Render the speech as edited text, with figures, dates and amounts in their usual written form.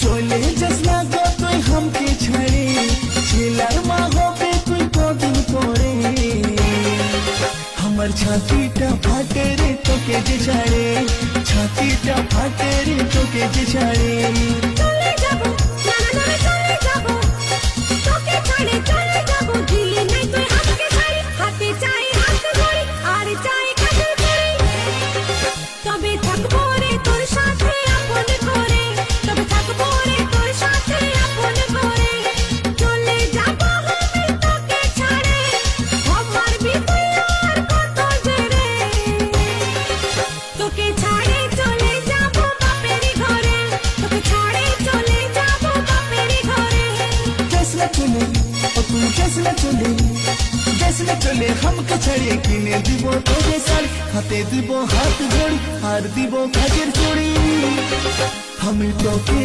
চলে যাস না গো তুই হামকে ছাড়ে, ছেলার মা হবে তুই কদিন পরে। আমার ছাতিটা ফাটে রে তোকে যে ছাড়ে, ছাতিটা ফাটে রে তোকে যে ছাড়ে। চলে যাবো, না না না চলে যাবো, তোকে ছাড়ে চলে যাবো, দিলি নাই তুই আমাকে ছাড়ি। হাতে চাই হাত ধরি, আর চাই কাছে ধরি, তবে থাকবো রে তোর সাথে আপন করে, তবে থাকবো রে তোর সাথে আপন করে। চলে যাবো আমি তোকে ছাড়ে, আমার বিপদ আর কত জেরে। তোকে ছাড়ে চলে যাবো বাপের ঘরে, তোকে ছাড়ে চলে যাবো বাপের ঘরে। যাস না চলে ও তুই যাস না চলে, যাস না চলে হামকে ছাড়ে, কিনে দিব তোকে শাড়ি, হাতে দিব হাত ধরি, আর দিব কাজের চড়ি। আমি তোকে